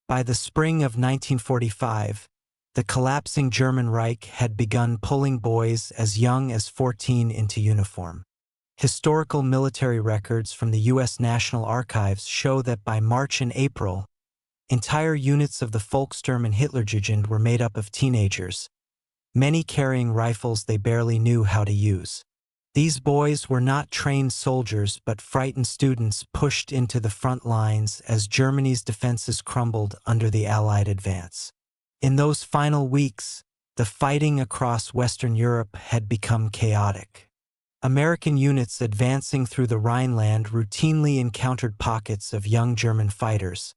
By the spring of 1945, the collapsing German Reich had begun pulling boys as young as 14 into uniform. Historical military records from the U.S. National Archives show that by March and April, entire units of the Volkssturm and Hitlerjugend were made up of teenagers, many carrying rifles they barely knew how to use. These boys were not trained soldiers but frightened students pushed into the front lines as Germany's defenses crumbled under the Allied advance. In those final weeks, the fighting across Western Europe had become chaotic. American units advancing through the Rhineland routinely encountered pockets of young German fighters,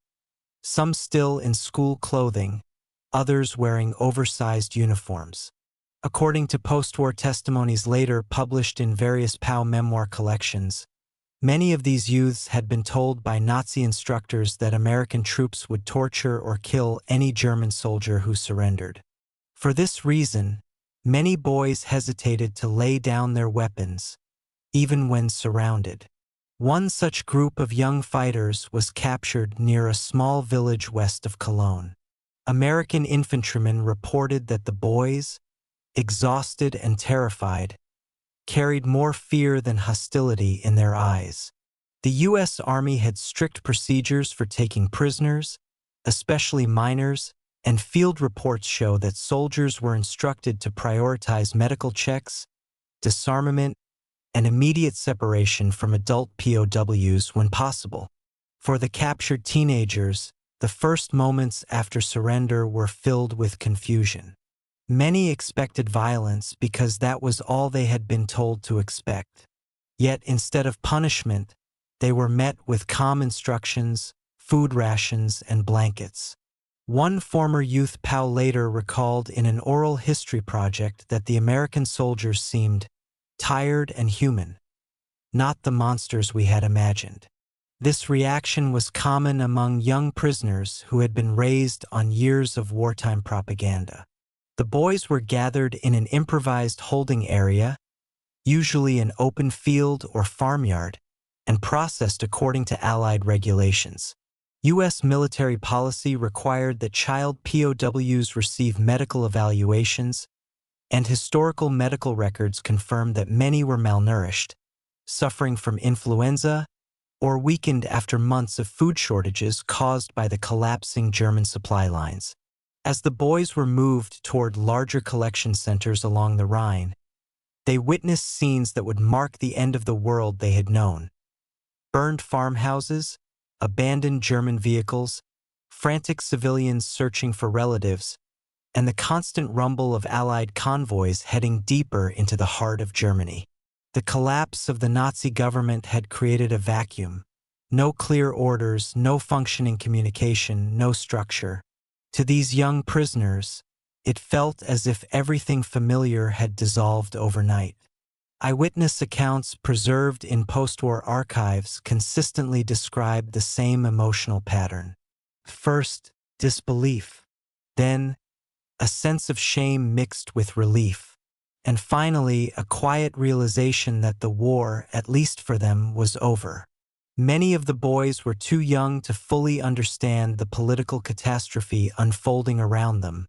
some still in school clothing, others wearing oversized uniforms. According to post-war testimonies later published in various POW memoir collections, many of these youths had been told by Nazi instructors that American troops would torture or kill any German soldier who surrendered. For this reason, many boys hesitated to lay down their weapons, even when surrounded. One such group of young fighters was captured near a small village west of Cologne. American infantrymen reported that the boys, exhausted and terrified, carried more fear than hostility in their eyes. The U.S. Army had strict procedures for taking prisoners, especially minors, and field reports show that soldiers were instructed to prioritize medical checks, disarmament, and immediate separation from adult POWs when possible. For the captured teenagers, the first moments after surrender were filled with confusion. Many expected violence because that was all they had been told to expect. Yet instead of punishment, they were met with calm instructions, food rations, and blankets. One former youth POW later recalled in an oral history project that the American soldiers seemed tired and human, not the monsters we had imagined. This reaction was common among young prisoners who had been raised on years of wartime propaganda. The boys were gathered in an improvised holding area, usually an open field or farmyard, and processed according to Allied regulations. U.S. military policy required that child POWs receive medical evaluations, and historical medical records confirmed that many were malnourished, suffering from influenza, or weakened after months of food shortages caused by the collapsing German supply lines. As the boys were moved toward larger collection centers along the Rhine, they witnessed scenes that would mark the end of the world they had known. Burned farmhouses, abandoned German vehicles, frantic civilians searching for relatives, and the constant rumble of Allied convoys heading deeper into the heart of Germany. The collapse of the Nazi government had created a vacuum. No clear orders, no functioning communication, no structure. To these young prisoners, it felt as if everything familiar had dissolved overnight. Eyewitness accounts preserved in post-war archives consistently describe the same emotional pattern. First, disbelief. Then, a sense of shame mixed with relief. And finally, a quiet realization that the war, at least for them, was over. Many of the boys were too young to fully understand the political catastrophe unfolding around them.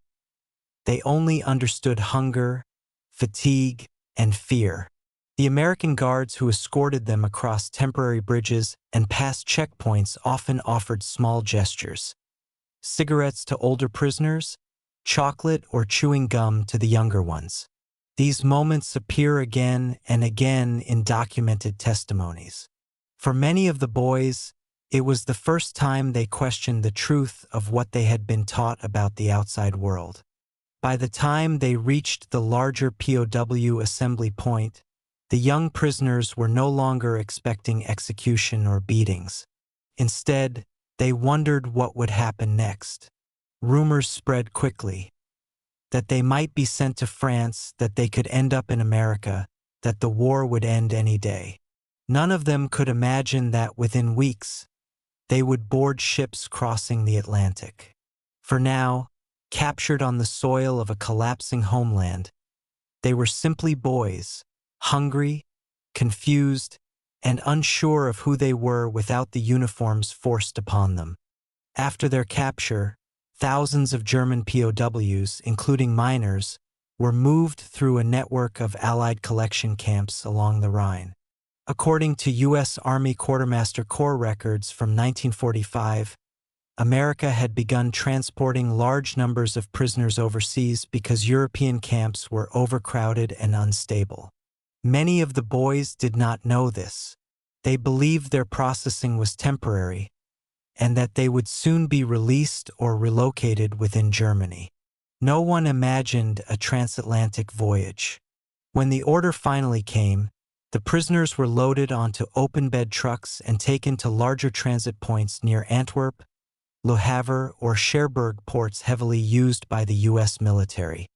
They only understood hunger, fatigue, and fear. The American guards who escorted them across temporary bridges and past checkpoints often offered small gestures. Cigarettes to older prisoners, chocolate or chewing gum to the younger ones. These moments appear again and again in documented testimonies. For many of the boys, it was the first time they questioned the truth of what they had been taught about the outside world. By the time they reached the larger POW assembly point, the young prisoners were no longer expecting execution or beatings. Instead, they wondered what would happen next. Rumors spread quickly that they might be sent to France, that they could end up in America, that the war would end any day. None of them could imagine that within weeks, they would board ships crossing the Atlantic. For now, captured on the soil of a collapsing homeland, they were simply boys, hungry, confused, and unsure of who they were without the uniforms forced upon them. After their capture, thousands of German POWs, including minors, were moved through a network of Allied collection camps along the Rhine. According to U.S. Army Quartermaster Corps records from 1945, America had begun transporting large numbers of prisoners overseas because European camps were overcrowded and unstable. Many of the boys did not know this. They believed their processing was temporary and that they would soon be released or relocated within Germany. No one imagined a transatlantic voyage. When the order finally came, the prisoners were loaded onto open-bed trucks and taken to larger transit points near Antwerp, Le Havre, or Cherbourg ports heavily used by the U.S. military.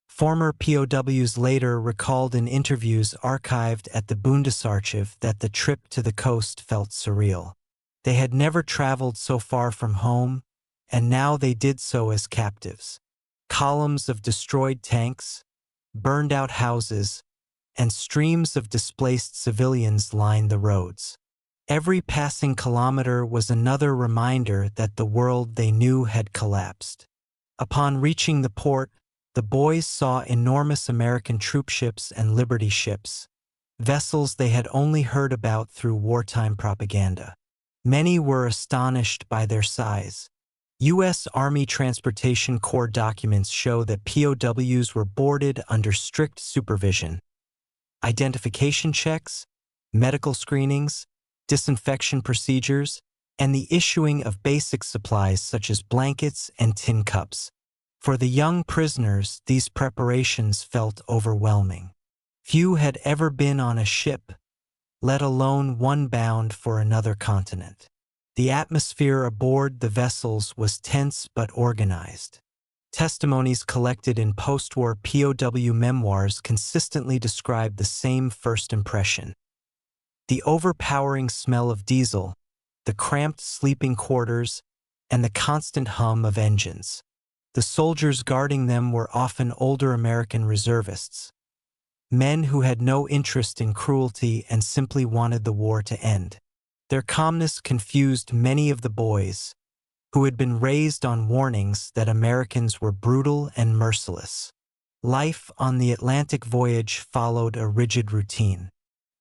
Former POWs later recalled in interviews archived at the Bundesarchiv that the trip to the coast felt surreal. They had never traveled so far from home, and now they did so as captives. Columns of destroyed tanks, burned-out houses, and streams of displaced civilians lined the roads. Every passing kilometer was another reminder that the world they knew had collapsed. Upon reaching the port, the boys saw enormous American troop ships and Liberty ships, vessels they had only heard about through wartime propaganda. Many were astonished by their size. U.S. Army Transportation Corps documents show that POWs were boarded under strict supervision. Identification checks, medical screenings, disinfection procedures, and the issuing of basic supplies such as blankets and tin cups. For the young prisoners, these preparations felt overwhelming. Few had ever been on a ship, let alone one bound for another continent. The atmosphere aboard the vessels was tense but organized. Testimonies collected in post-war POW memoirs consistently describe the same first impression. The overpowering smell of diesel, the cramped sleeping quarters, and the constant hum of engines. The soldiers guarding them were often older American reservists, men who had no interest in cruelty and simply wanted the war to end. Their calmness confused many of the boys, who had been raised on warnings that Americans were brutal and merciless. Life on the Atlantic voyage followed a rigid routine.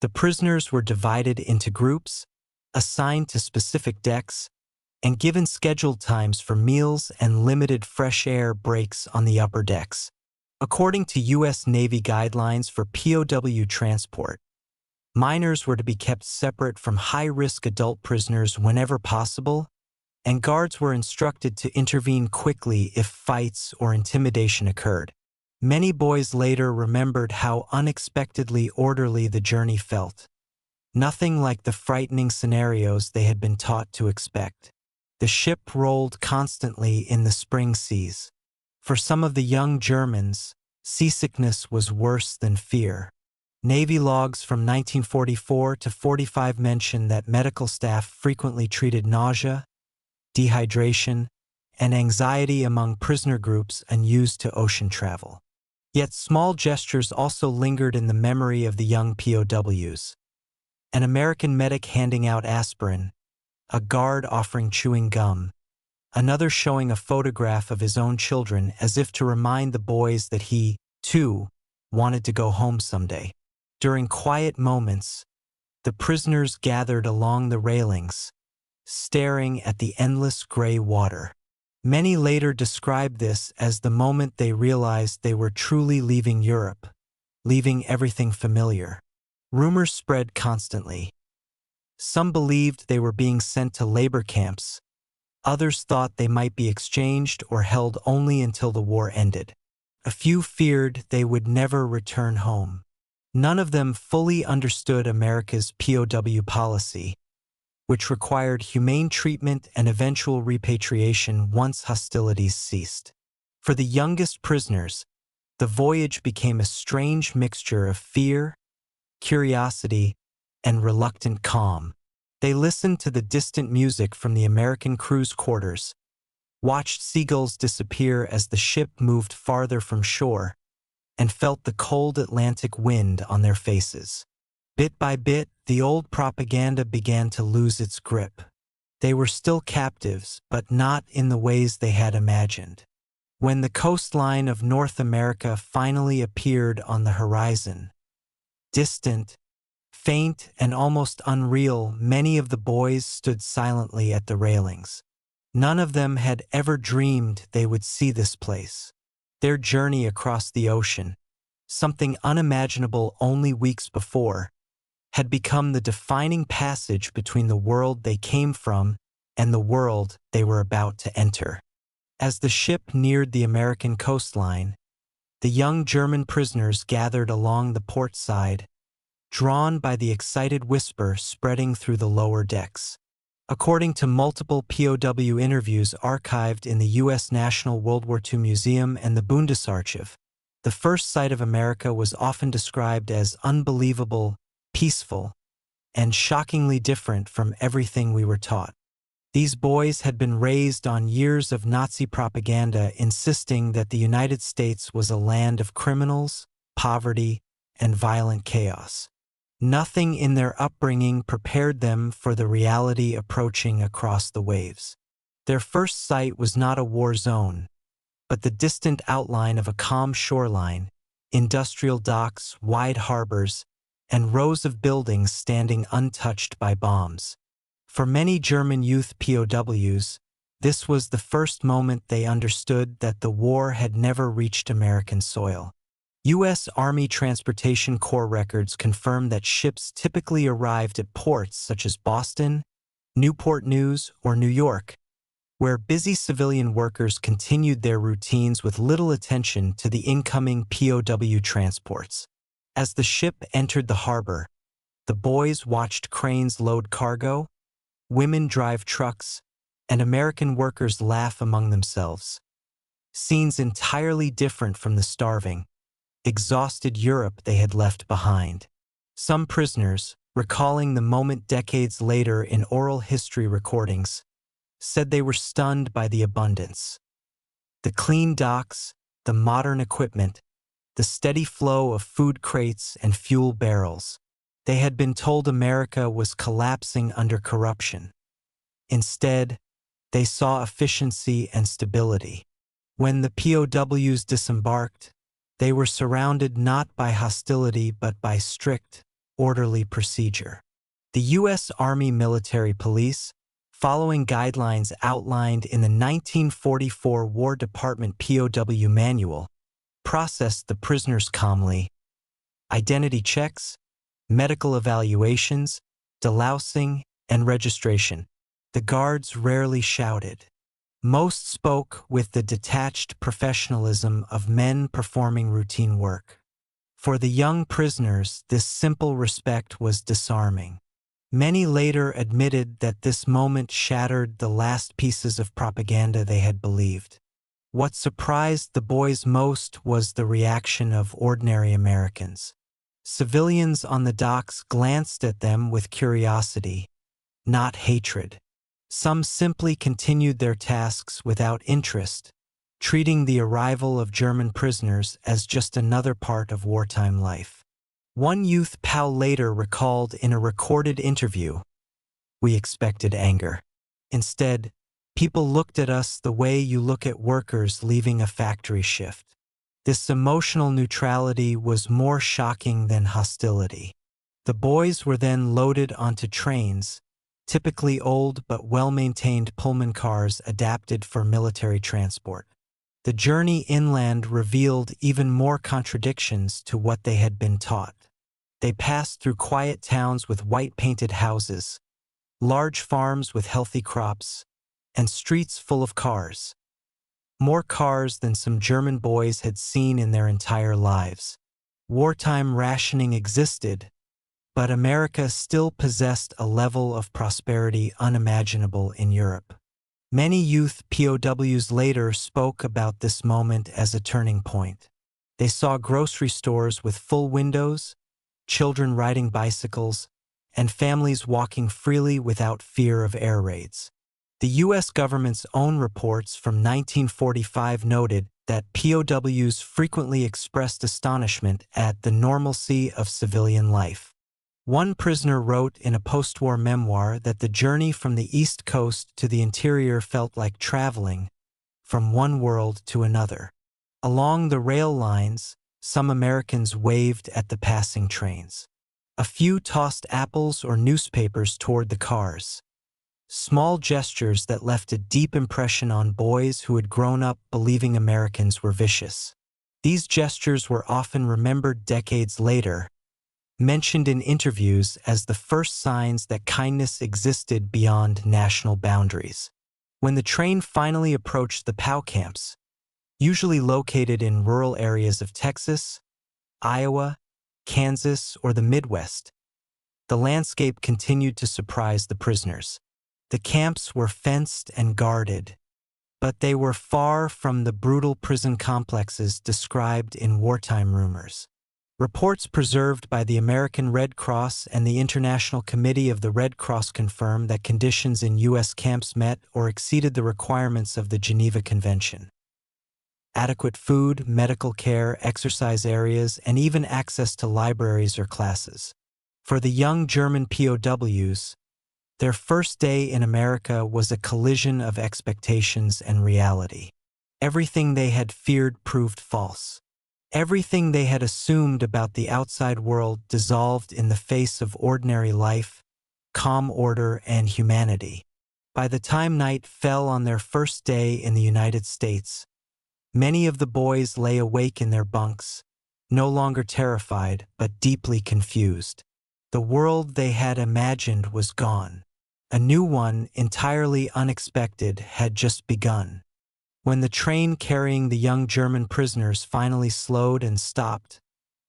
The prisoners were divided into groups, assigned to specific decks, and given scheduled times for meals and limited fresh air breaks on the upper decks. According to U.S. Navy guidelines for POW transport, minors were to be kept separate from high-risk adult prisoners whenever possible, and guards were instructed to intervene quickly if fights or intimidation occurred. Many boys later remembered how unexpectedly orderly the journey felt. Nothing like the frightening scenarios they had been taught to expect. The ship rolled constantly in the spring seas. For some of the young Germans, seasickness was worse than fear. Navy logs from 1944 to 45 mention that medical staff frequently treated nausea, dehydration, and anxiety among prisoner groups unused to ocean travel. Yet small gestures also lingered in the memory of the young POWs. An American medic handing out aspirin, a guard offering chewing gum, another showing a photograph of his own children as if to remind the boys that he, too, wanted to go home someday. During quiet moments, the prisoners gathered along the railings, staring at the endless gray water. Many later described this as the moment they realized they were truly leaving Europe, leaving everything familiar. Rumors spread constantly. Some believed they were being sent to labor camps. Others thought they might be exchanged or held only until the war ended. A few feared they would never return home. None of them fully understood America's POW policy, which required humane treatment and eventual repatriation once hostilities ceased. For the youngest prisoners, the voyage became a strange mixture of fear, curiosity, and reluctant calm. They listened to the distant music from the American crew's quarters, watched seagulls disappear as the ship moved farther from shore, and felt the cold Atlantic wind on their faces. Bit by bit, the old propaganda began to lose its grip. They were still captives, but not in the ways they had imagined. When the coastline of North America finally appeared on the horizon, distant, faint, and almost unreal, many of the boys stood silently at the railings. None of them had ever dreamed they would see this place. Their journey across the ocean, something unimaginable only weeks before, had become the defining passage between the world they came from and the world they were about to enter. As the ship neared the American coastline, the young German prisoners gathered along the port side, drawn by the excited whisper spreading through the lower decks. According to multiple POW interviews archived in the U.S. National World War II Museum and the Bundesarchiv, the first sight of America was often described as unbelievable, peaceful, and shockingly different from everything we were taught. These boys had been raised on years of Nazi propaganda insisting that the United States was a land of criminals, poverty, and violent chaos. Nothing in their upbringing prepared them for the reality approaching across the waves. Their first sight was not a war zone, but the distant outline of a calm shoreline, industrial docks, wide harbors, and rows of buildings standing untouched by bombs. For many German youth POWs, this was the first moment they understood that the war had never reached American soil. U.S. Army Transportation Corps records confirm that ships typically arrived at ports such as Boston, Newport News, or New York, where busy civilian workers continued their routines with little attention to the incoming POW transports. As the ship entered the harbor, the boys watched cranes load cargo, women drive trucks, and American workers laugh among themselves. Scenes entirely different from the starving, exhausted Europe they had left behind. Some prisoners, recalling the moment decades later in oral history recordings, said they were stunned by the abundance. The clean docks, the modern equipment, the steady flow of food crates and fuel barrels. They had been told America was collapsing under corruption. Instead, they saw efficiency and stability. When the POWs disembarked, they were surrounded not by hostility but by strict, orderly procedure. The U.S. Army Military Police, following guidelines outlined in the 1944 War Department POW Manual, processed the prisoners calmly. Identity checks, medical evaluations, delousing, and registration. The guards rarely shouted. Most spoke with the detached professionalism of men performing routine work. For the young prisoners, this simple respect was disarming. Many later admitted that this moment shattered the last pieces of propaganda they had believed. What surprised the boys most was the reaction of ordinary Americans. Civilians on the docks glanced at them with curiosity, not hatred. Some simply continued their tasks without interest, treating the arrival of German prisoners as just another part of wartime life. One youth POW later recalled in a recorded interview, "We expected anger. Instead, people looked at us the way you look at workers leaving a factory shift." This emotional neutrality was more shocking than hostility. The boys were then loaded onto trains, typically old but well-maintained Pullman cars adapted for military transport. The journey inland revealed even more contradictions to what they had been taught. They passed through quiet towns with white-painted houses, large farms with healthy crops, and streets full of cars. More cars than some German boys had seen in their entire lives. Wartime rationing existed, but America still possessed a level of prosperity unimaginable in Europe. Many youth POWs later spoke about this moment as a turning point. They saw grocery stores with full windows, children riding bicycles, and families walking freely without fear of air raids. The U.S. government's own reports from 1945 noted that POWs frequently expressed astonishment at the normalcy of civilian life. One prisoner wrote in a post-war memoir that the journey from the East Coast to the interior felt like traveling from one world to another. Along the rail lines, some Americans waved at the passing trains. A few tossed apples or newspapers toward the cars. Small gestures that left a deep impression on boys who had grown up believing Americans were vicious. These gestures were often remembered decades later, mentioned in interviews as the first signs that kindness existed beyond national boundaries. When the train finally approached the POW camps, usually located in rural areas of Texas, Iowa, Kansas, or the Midwest, the landscape continued to surprise the prisoners. The camps were fenced and guarded, but they were far from the brutal prison complexes described in wartime rumors. Reports preserved by the American Red Cross and the International Committee of the Red Cross confirm that conditions in U.S. camps met or exceeded the requirements of the Geneva Convention. Adequate food, medical care, exercise areas, and even access to libraries or classes. For the young German POWs, their first day in America was a collision of expectations and reality. Everything they had feared proved false. Everything they had assumed about the outside world dissolved in the face of ordinary life, calm order, and humanity. By the time night fell on their first day in the United States, many of the boys lay awake in their bunks, no longer terrified but deeply confused. The world they had imagined was gone. A new one, entirely unexpected, had just begun. When the train carrying the young German prisoners finally slowed and stopped,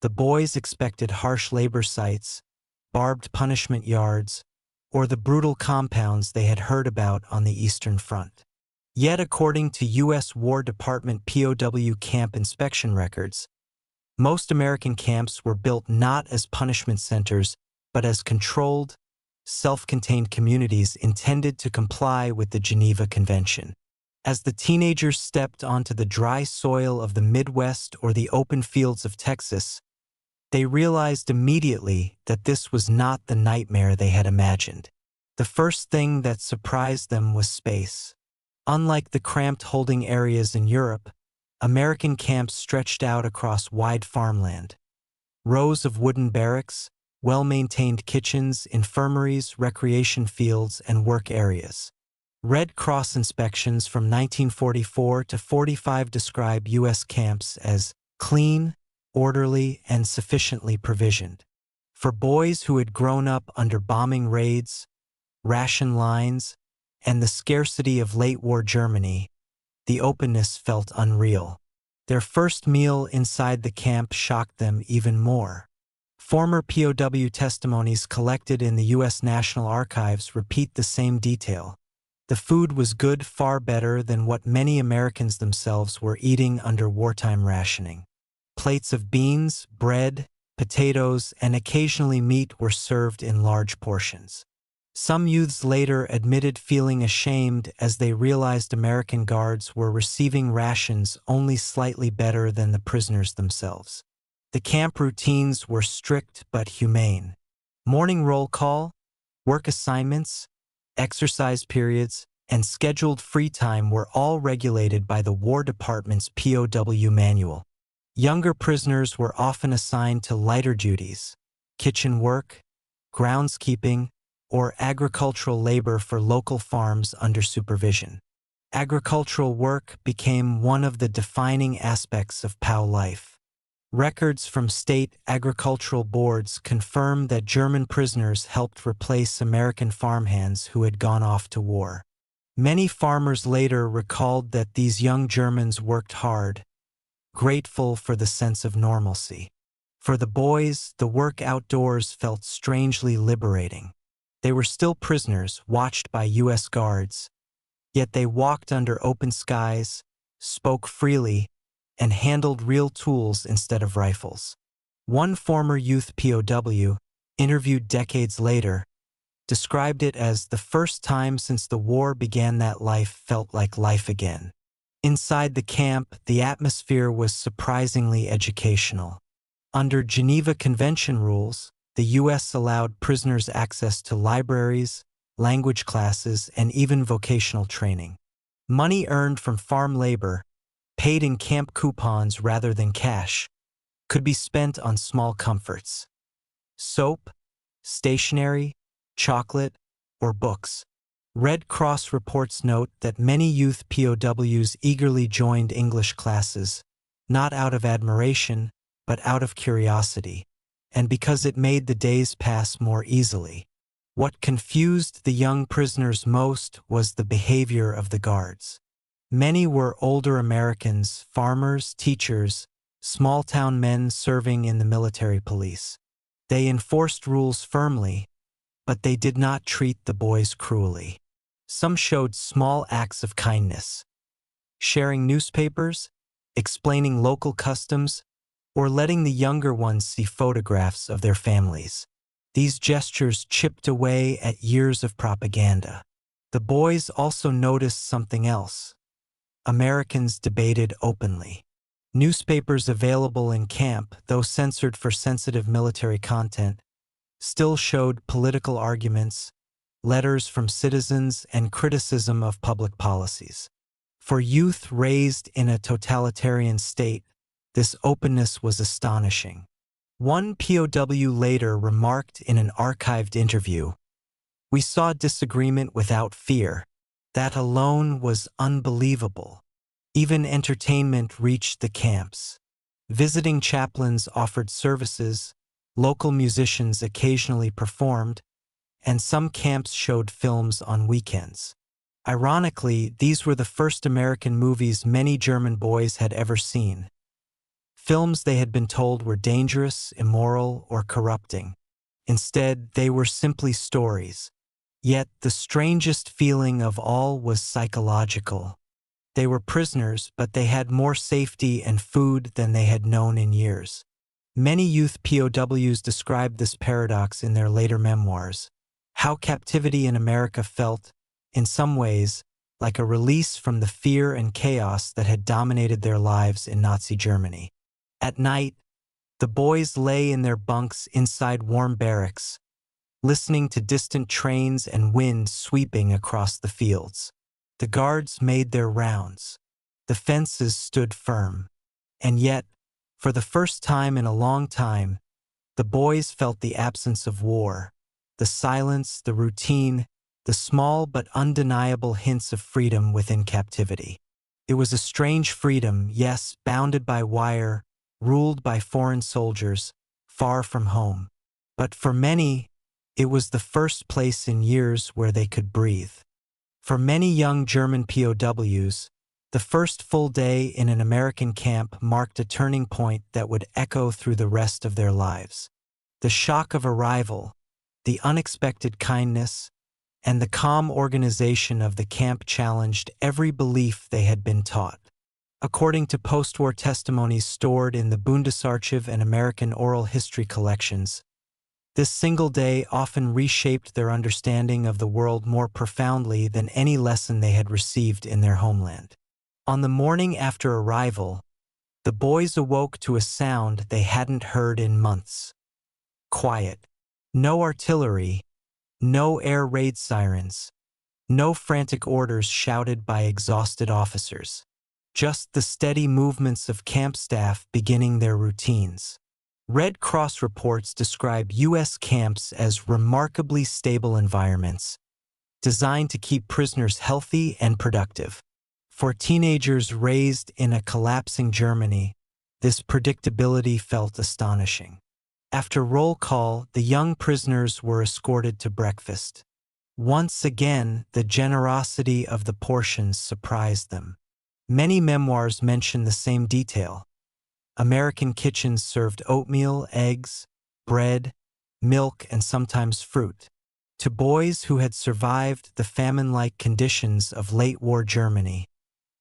the boys expected harsh labor sites, barbed punishment yards, or the brutal compounds they had heard about on the Eastern Front. Yet, according to U.S. War Department POW camp inspection records, most American camps were built not as punishment centers, but as controlled, self-contained communities intended to comply with the Geneva Convention. As the teenagers stepped onto the dry soil of the Midwest or the open fields of Texas, they realized immediately that this was not the nightmare they had imagined. The first thing that surprised them was space. Unlike the cramped holding areas in Europe, American camps stretched out across wide farmland. Rows of wooden barracks, well-maintained kitchens, infirmaries, recreation fields, and work areas. Red Cross inspections from 1944 to 45 describe U.S. camps as clean, orderly, and sufficiently provisioned. For boys who had grown up under bombing raids, ration lines, and the scarcity of late-war Germany, the openness felt unreal. Their first meal inside the camp shocked them even more. Former POW testimonies collected in the U.S. National Archives repeat the same detail. The food was good, far better than what many Americans themselves were eating under wartime rationing. Plates of beans, bread, potatoes, and occasionally meat were served in large portions. Some youths later admitted feeling ashamed as they realized American guards were receiving rations only slightly better than the prisoners themselves. The camp routines were strict but humane. Morning roll call, work assignments, exercise periods, and scheduled free time were all regulated by the War Department's POW manual. Younger prisoners were often assigned to lighter duties, kitchen work, groundskeeping, or agricultural labor for local farms under supervision. Agricultural work became one of the defining aspects of POW life. Records from state agricultural boards confirm that German prisoners helped replace American farmhands who had gone off to war. Many farmers later recalled that these young Germans worked hard, grateful for the sense of normalcy. For the boys, the work outdoors felt strangely liberating. They were still prisoners, watched by U.S. guards, yet they walked under open skies, spoke freely, and handled real tools instead of rifles. One former youth POW, interviewed decades later, described it as the first time since the war began that life felt like life again. Inside the camp, the atmosphere was surprisingly educational. Under Geneva Convention rules, the U.S. allowed prisoners access to libraries, language classes, and even vocational training. Money earned from farm labor, paid in camp coupons rather than cash, could be spent on small comforts. Soap, stationery, chocolate, or books. Red Cross reports note that many youth POWs eagerly joined English classes, not out of admiration, but out of curiosity, and because it made the days pass more easily. What confused the young prisoners most was the behavior of the guards. Many were older Americans, farmers, teachers, small-town men serving in the military police. They enforced rules firmly, but they did not treat the boys cruelly. Some showed small acts of kindness, sharing newspapers, explaining local customs, or letting the younger ones see photographs of their families. These gestures chipped away at years of propaganda. The boys also noticed something else. Americans debated openly. Newspapers available in camp, though censored for sensitive military content, still showed political arguments, letters from citizens, and criticism of public policies. For youth raised in a totalitarian state, this openness was astonishing. One POW later remarked in an archived interview, "We saw disagreement without fear. That alone was unbelievable." Even entertainment reached the camps. Visiting chaplains offered services, local musicians occasionally performed, and some camps showed films on weekends. Ironically, these were the first American movies many German boys had ever seen. Films they had been told were dangerous, immoral, or corrupting. Instead, they were simply stories. Yet, the strangest feeling of all was psychological. They were prisoners, but they had more safety and food than they had known in years. Many youth POWs described this paradox in their later memoirs. How captivity in America felt, in some ways, like a release from the fear and chaos that had dominated their lives in Nazi Germany. At night, the boys lay in their bunks inside warm barracks, listening to distant trains and wind sweeping across the fields. The guards made their rounds. The fences stood firm. And yet, for the first time in a long time, the boys felt the absence of war, the silence, the routine, the small but undeniable hints of freedom within captivity. It was a strange freedom, yes, bounded by wire, ruled by foreign soldiers, far from home. But for many, it was the first place in years where they could breathe. For many young German POWs, the first full day in an American camp marked a turning point that would echo through the rest of their lives. The shock of arrival, the unexpected kindness, and the calm organization of the camp challenged every belief they had been taught. According to post-war testimonies stored in the Bundesarchiv and American oral history collections, this single day often reshaped their understanding of the world more profoundly than any lesson they had received in their homeland. On the morning after arrival, the boys awoke to a sound they hadn't heard in months. Quiet. No artillery, no air raid sirens, no frantic orders shouted by exhausted officers. Just the steady movements of camp staff beginning their routines. Red Cross reports describe U.S. camps as remarkably stable environments, designed to keep prisoners healthy and productive. For teenagers raised in a collapsing Germany, this predictability felt astonishing. After roll call, the young prisoners were escorted to breakfast. Once again, the generosity of the portions surprised them. Many memoirs mention the same detail. American kitchens served oatmeal, eggs, bread, milk, and sometimes fruit. To boys who had survived the famine-like conditions of late-war Germany,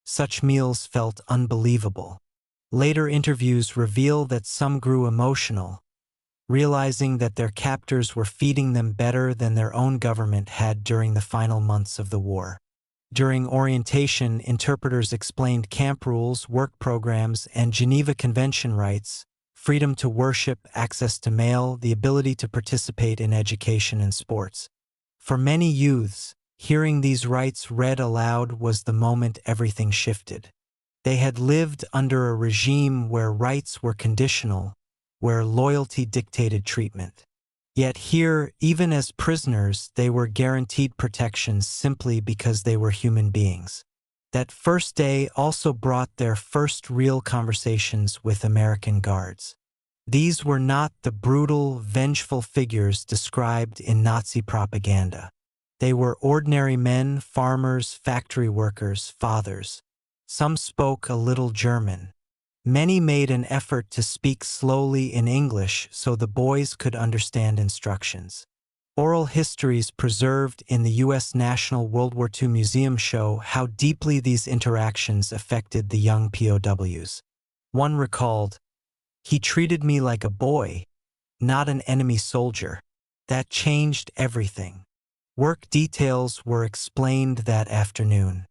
such meals felt unbelievable. Later interviews reveal that some grew emotional, realizing that their captors were feeding them better than their own government had during the final months of the war. During orientation, interpreters explained camp rules, work programs, and Geneva Convention rights, freedom to worship, access to mail, the ability to participate in education and sports. For many youths, hearing these rights read aloud was the moment everything shifted. They had lived under a regime where rights were conditional, where loyalty dictated treatment. Yet here, even as prisoners, they were guaranteed protections simply because they were human beings. That first day also brought their first real conversations with American guards. These were not the brutal, vengeful figures described in Nazi propaganda. They were ordinary men, farmers, factory workers, fathers. Some spoke a little German. Many made an effort to speak slowly in English so the boys could understand instructions. Oral histories preserved in the U.S. National World War II Museum show how deeply these interactions affected the young POWs. One recalled, "He treated me like a boy, not an enemy soldier. That changed everything." Work details were explained that afternoon.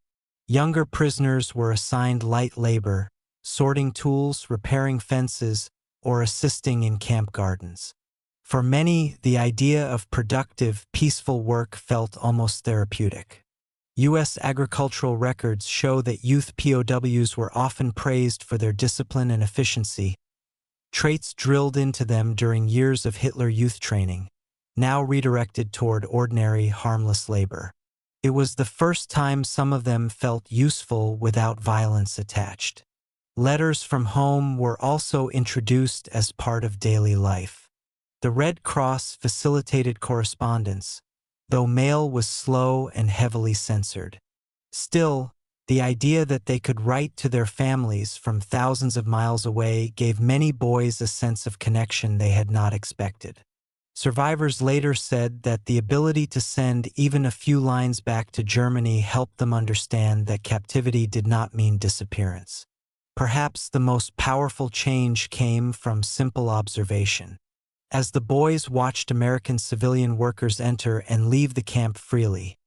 Younger prisoners were assigned light labor, sorting tools, repairing fences, or assisting in camp gardens. For many, the idea of productive, peaceful work felt almost therapeutic. U.S. agricultural records show that youth POWs were often praised for their discipline and efficiency, traits drilled into them during years of Hitler youth training, now redirected toward ordinary, harmless labor. It was the first time some of them felt useful without violence attached. Letters from home were also introduced as part of daily life. The Red Cross facilitated correspondence, though mail was slow and heavily censored. Still, the idea that they could write to their families from thousands of miles away gave many boys a sense of connection they had not expected. Survivors later said that the ability to send even a few lines back to Germany helped them understand that captivity did not mean disappearance. Perhaps the most powerful change came from simple observation. As the boys watched American civilian workers enter and leave the camp freely,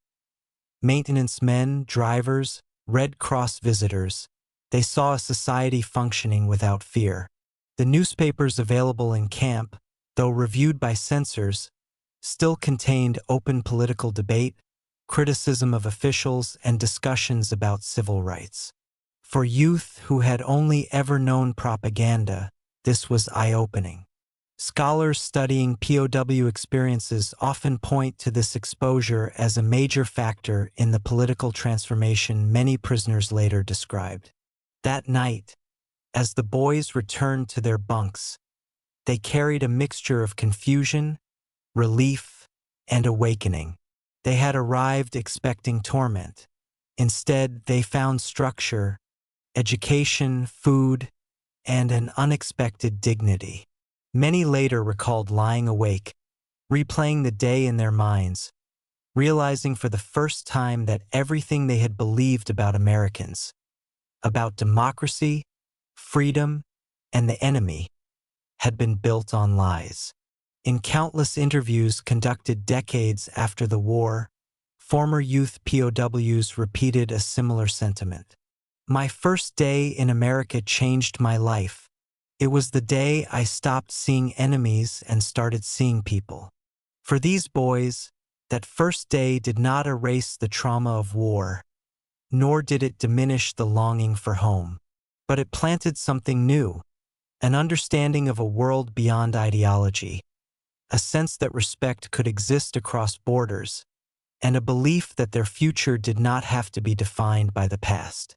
maintenance men, drivers, Red Cross visitors, they saw a society functioning without fear. The newspapers available in camp, though reviewed by censors, still contained open political debate, criticism of officials, and discussions about civil rights. For youth who had only ever known propaganda, this was eye-opening. Scholars studying POW experiences often point to this exposure as a major factor in the political transformation many prisoners later described. That night, as the boys returned to their bunks, they carried a mixture of confusion, relief, and awakening. They had arrived expecting torment. Instead, they found structure, education, food, and an unexpected dignity. Many later recalled lying awake, replaying the day in their minds, realizing for the first time that everything they had believed about Americans, about democracy, freedom, and the enemy, had been built on lies. In countless interviews conducted decades after the war, former youth POWs repeated a similar sentiment. "My first day in America changed my life. It was the day I stopped seeing enemies and started seeing people." For these boys, that first day did not erase the trauma of war, nor did it diminish the longing for home. But it planted something new, an understanding of a world beyond ideology, a sense that respect could exist across borders, and a belief that their future did not have to be defined by the past.